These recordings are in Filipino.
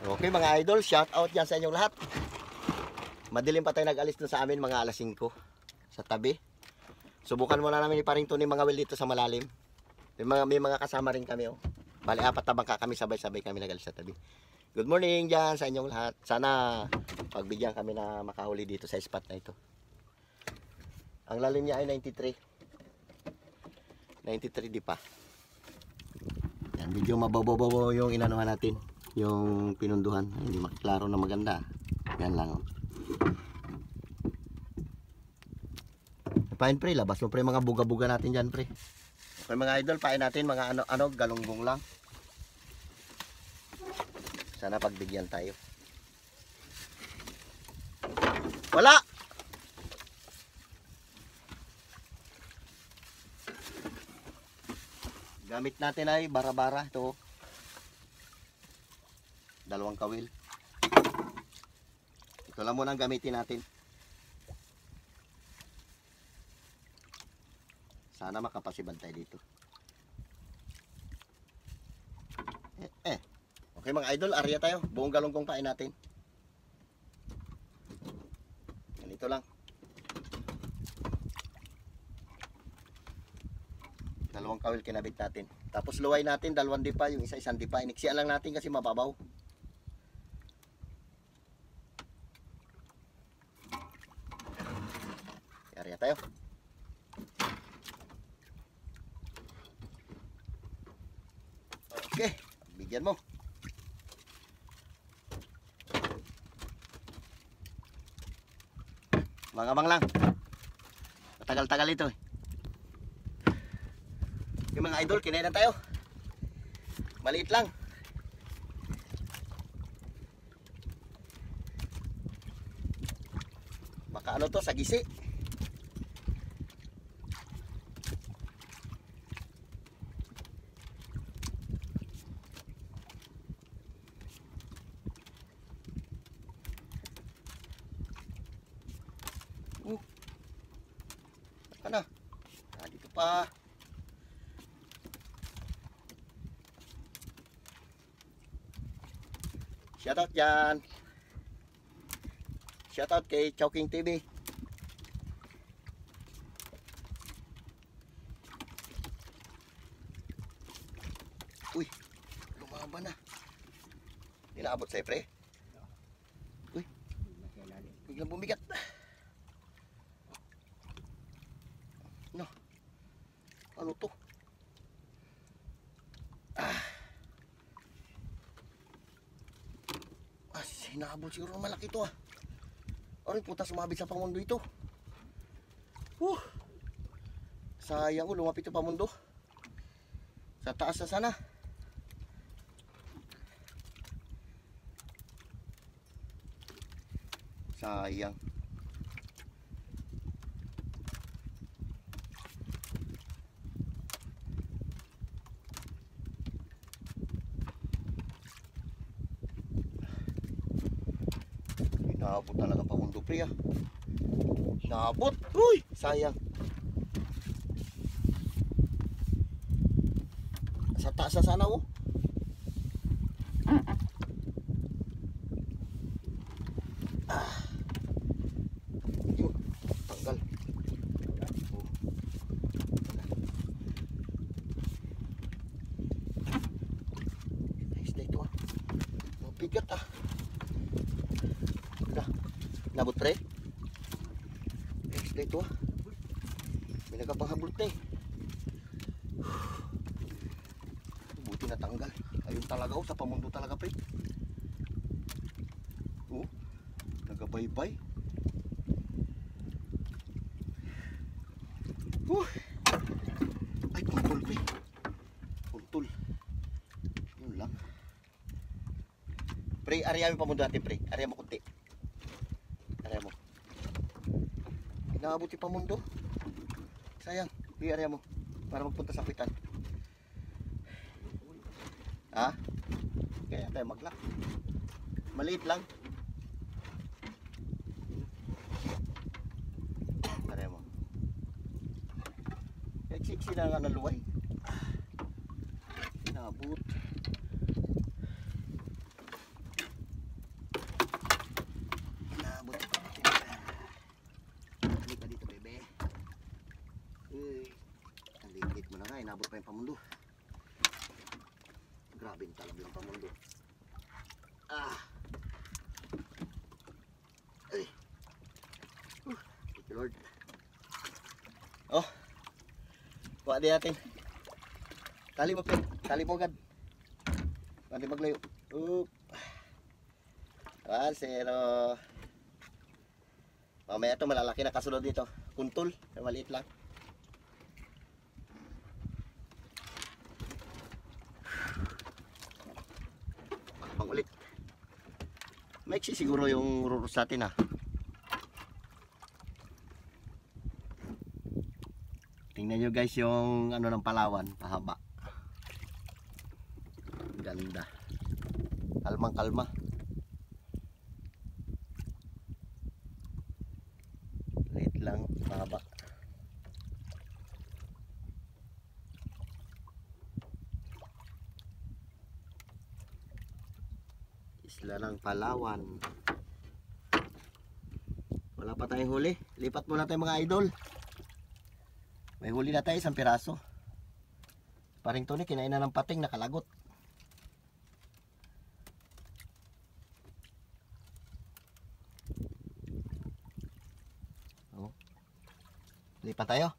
Okay mga idol, shout out yan sa inyong lahat. Madilim pa tayo nag-alis dun sa amin mga alas 5 sa tabi. Subukan muna namin iparingto ni mga Will dito sa malalim. May mga kasama rin kami oh. Bali 4 na bangka kami, sabay-sabay kami nag-alis sa tabi. Good morning dyan sa inyong lahat. Sana pagbigyan kami na makahuli dito sa spot na ito. Ang lalim niya ay 93. 93 di pa. Yan, medyo mababaw yung inanuhan natin. Yung pinunduhan, hindi makiklaro na maganda. Yan lang. Pain pre, labas mo pre mga buga-buga natin dyan pre. Okay mga idol, pain natin mga ano galunggong lang. Sana pagbigyan tayo. Wala! Gamit natin ay bara-bara ito. 2 kawil. Ito lang muna ang gamitin natin. Sana makapasibad tayo dito. Okay mga idol, area tayo. Buong galunggong pain natin. Ganito lang. 2 kawil kinabit natin. Tapos luway natin 2 dipa, yung isa 1 dipa. Iniksian lang natin kasi mababaw. Area tayo. Okay, bigyan mo. Mga abang lang. Matagal-tagal ito eh. Yung mga idol, kinain na tayo. Maliit lang. Baka ano to, sagisi. Ano? Ah, dito pa. Shoutout dyan. Shoutout kay Chowking TV. Uy, lumaban na. Inaabot sa'yo pre. Uy, biglang bumigat. No. Ano to? Hinahabol siguro malaki to ah. Oray puta, sumabit sa pamundo ito. Sayang ko, lumapit yung pamundo. Sa taas na sana. Sayang. Naabot talaga pamundo pre ah. Naabot. Uy, sayang. Sa taas na sana oh. Yun, tanggal. Nice na ito ah. Mabigat ah. Nabot pre. Next day to ah. May nagkapanghabot na eh. Buti na tanggal. Ayun talaga oh, sa pamundo talaga pre. Oh, nagabaybay. Ay, puntol pre. Puntol. Yun lang. Pre, area mo pamundo natin pre. Area mo kunti. Area mo. Inaabot yung pamundo. Sayang. Di area mo. Para magpunta sa kwitan. Ha? Kaya tayo maglak. Maliit lang. Area mo. Siksi na nga naluway. Inaabot. pa yung pamundo. Grabe talaga yung pamundo. Ah. Ay. Thank you Lord. Oh. Kuha din natin. Tali mo, Pin. Tali mo agad. Pwede maglayo. Oop. 1-0. Mamaya ito malalaki na kasunod dito. Kuntol. Maliit lang. Pang ulit. Maiksi siguro yung rurus natin ha. Tingnan nyo guys yung ano ng Palawan. Pahaba. Ganda. Kalmang kalma. Liit lang, mahaba. Isla ng Palawan. Wala pa tayong huli. Lipat muna tayo mga idol. May huli na tayo, 1 piraso. Paring Tony, kinain na ng pating, nakalagot. Lipat tayo.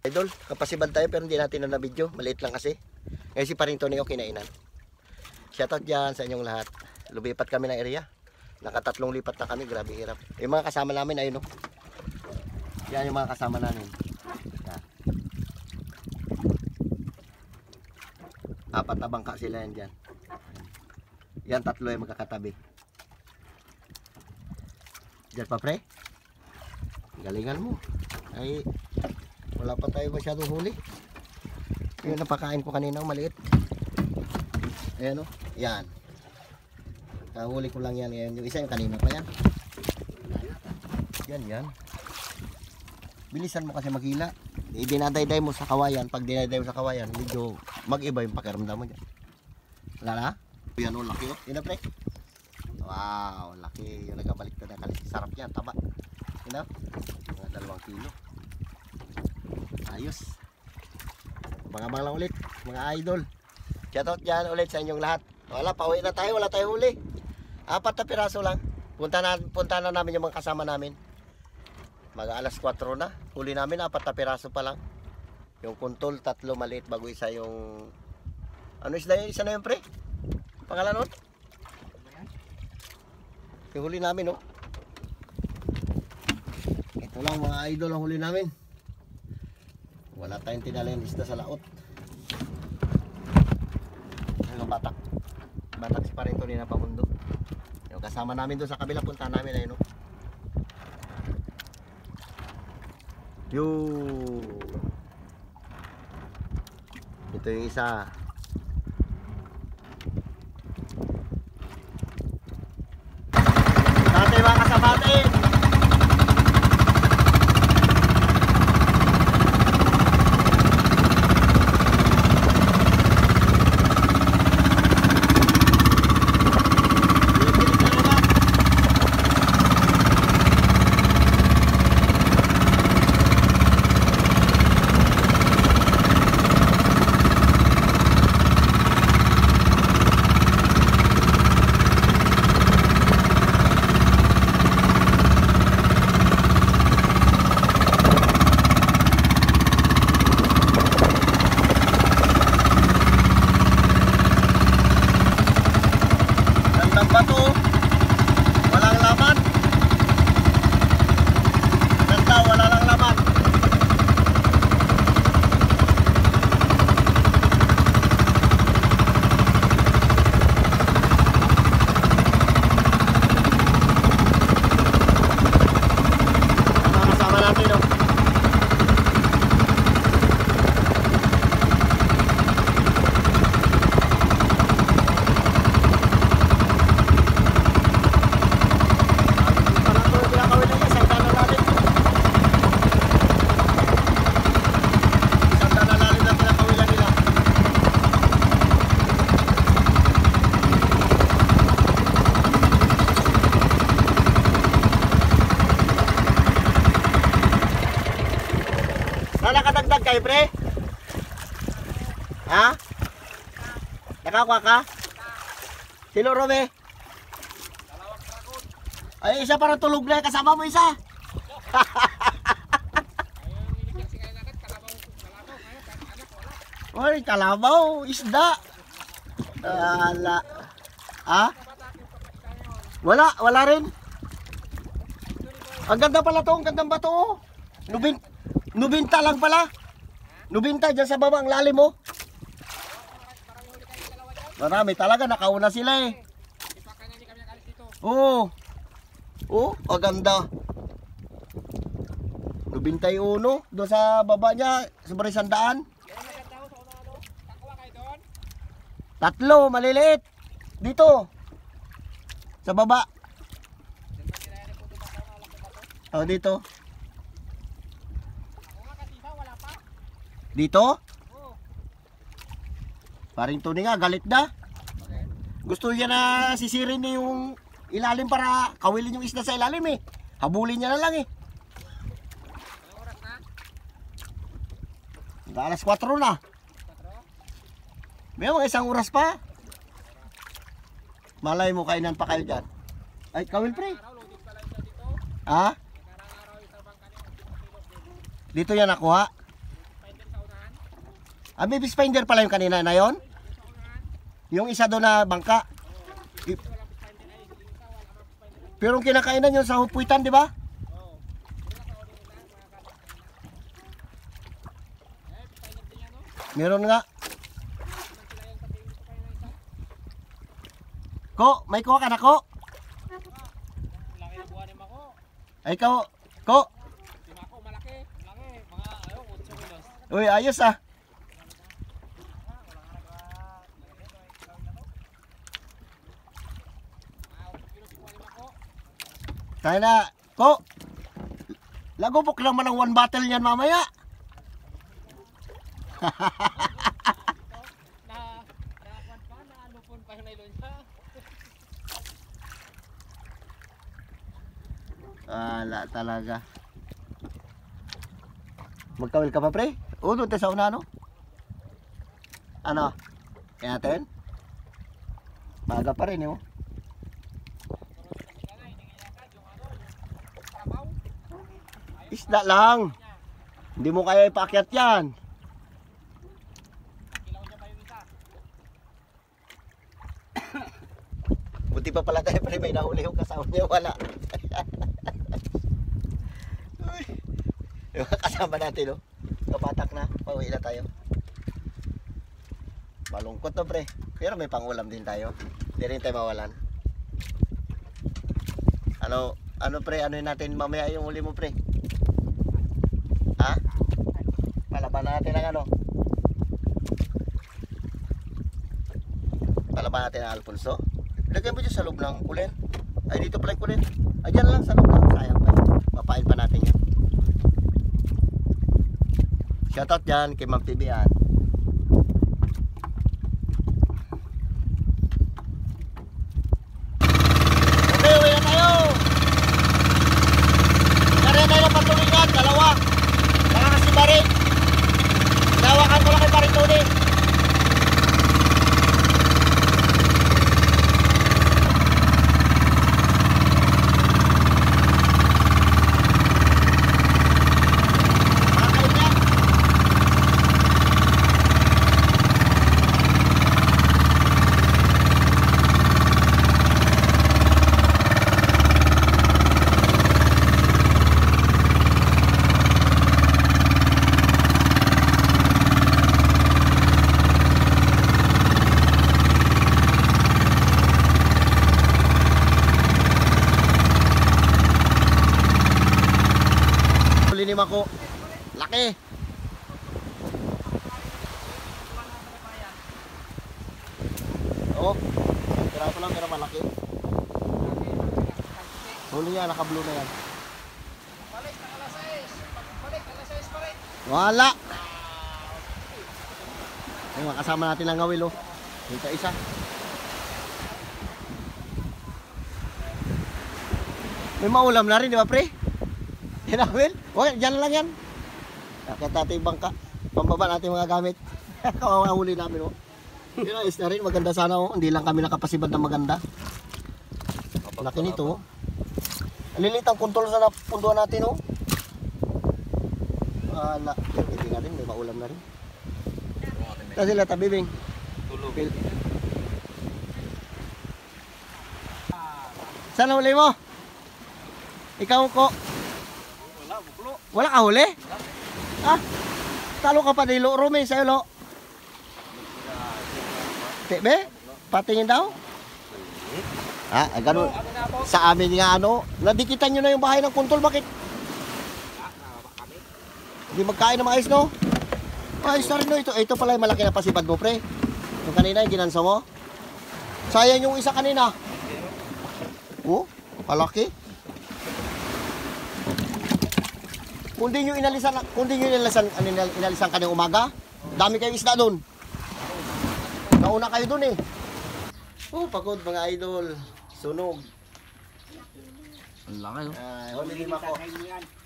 Idol, kapasiban tayo pero hindi natin na video. Maliit lang kasi. Ngayon si Paring Tony kinainan. Shoutout dyan sa inyong lahat. Lumipat kami ng area. Nakatatlong lipat na kami. Grabe hirap. Yung mga kasama namin ayun no. Yan yung mga kasama namin. Yan. 4 na bangka sila yan dyan. Yan 3 ay magkakatabi. Diyan pa pre. Galingan mo. Ay wala pa tayo masyadong huli. Yung napakain ko kanina maliit. Ayan o. Yan. Kahuli ko lang yan. Yung isa yung kanina pa yan. Yan. Bilisan mo kasi maghila. Dinadayday mo sa kawayan. Pag dinadayday mo sa kawayan, medyo mag-iba yung pakiramdam mo dyan. Wala na? Yan o, laki o. Yan na pre. Wow, laki. Yung nagabaliktad na kalis. Sarap yan, taba. Yan na. Mga 2 kilo. Ayos. Abang-abang lang ulit, mga idol. Shoutout dyan ulit sa inyong lahat. Wala, pauwi na tayo, wala tayo huli. 4 na piraso lang. Punta na namin yung mga kasama namin. Mag-alas 4 na. Huli namin 4 na piraso pa lang. Yung kuntol, 3 maliit bago isa yung... Ano isda yun? Isa na yun pre? Pangalan nun? Yung huli namin, no? Ito lang mga idol ang huli namin. Wala tayong tinalayan isda sa laot. Yung batak. Batak si Paring Tony na pamundo. Yung kasama namin doon sa kabila, punta namin ayun, no? Ito yung isa. Tatay mga kasamatin. Nakakuha ka? Sino, Rome? Ay, isa parang tulog na. Kasama mo isa. Oy, kalabaw, isda. Wala. Ha? Wala rin. Ang ganda pala to, ang gandang bato. Oh. Nubinta lang pala. Nubinta dyan sa baba, ang lalim mo. Marami talaga, nakauna sila eh. Oo. Oh, ang ganda. Nubinta yung uno, doon sa baba niya, sa Barisandaan. Tatlo, maliliit. Dito. Sa baba. Oh, dito. Dito? Paring Tony nga, galit na. Gusto niya na sisirin niya yung ilalim para kawilin yung isda sa ilalim eh. Habulin niya na lang eh. Alas 4 na. May mga isang oras pa. Malay mo, kainan pa kayo dyan. Ay, kawil pre. Ha? Dito yan nakuha. Ah, may fish-finder pala yung kanina na yon? Yung isa doon na bangka. Pero yung kinakainan yun sa hupuitan, di ba? Meron nga. Ko, may kuha ka na ko? Ay, ko. Uy, ayos ah. Kaya na, ko. Lagupok lang man ang one bottle niyan mamaya. Wala talaga. Magkawil ka pa pre? Oo, doon tayo sa una no? Ano? Kaya natin? Maga pa rin eh. Isda lang. Hindi mo kaya ipaakyat yan. Buti pa pala tayo pre, may nahuli yung kasama niya. Wala. Yung kasama natin, no? Kapatak na. Pauwi na tayo. Malungkot to pre. Pero may pangulam din tayo. Hindi rin tayo mawalan. Ano pre? Ano natin mamaya yung huli mo pre? Ha? Palaban natin ang ano? Palaban natin ang Alfonso. Lagyan mo dyan sa loob ng kulen. Ay dito pala yung kulen. Ay dyan lang sa loob lang. Sayang pa. Mapain pa natin yan. Shoutout dyan kay Ma'am Tibian. Okay, uwi na tayo. Kaya tayo ng patulingan. Dalawa. Nakakasiba rin. Nawakan ko lang kay Paring Tony. Linim ako. Laki. Oo. Piraso lang pero malaki. Huli yan, naka-blue na yan. Balik na alas 6. Balik alas 6 pa rin. Wala. Ay, makasama natin ang ngawil oh. Dito isa. May maulam na rin, di ba pre? Yan Will? Okay, dyan lang yan. Nakita natin yung bangka. Pambaba natin mga gamit. Kawawa huli namin oh. Yun ayos na rin, maganda sana oh. Hindi lang kami nakapasibad na maganda. Laki nito oh. Lilit ang kuntol sa napunduan natin oh. Wala. Hindi nga rin, may maulam na rin. Ito sila tabi, Bing. Tulog. Saan huli mo? Ikaw ko. Wala, buklo. Wala ka huli? Ah? Talo ka pa dilo, Rumi, sa'yo lo. Tebe? Patingin daw? Ah, ganun. Sa amin nga ano, nadikitan nyo na yung bahay ng kuntol, bakit? Hindi magkain na maayos, no? Ayos na rin, no? Ito pala yung malaki na pasibad mo, pre. Yung kanina, yung ginansa mo. Sayang yung isa kanina. Oh, palaki. Kung di nyo inalisan kanina umaga, dami kayong isda doon. Nauna kayo doon eh. Oh, pagod mga idol. Sunog. Ang laki, no? Huli ni Mako.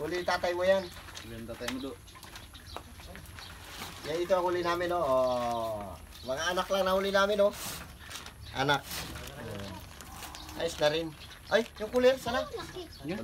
Huli ni tatay mo yan. Ang tatay mo do. Yan ito ang huli namin, no? Oh, mga anak lang na huli namin, no? Anak. Ayos na rin. Ay, yung kulir, sana? Yan.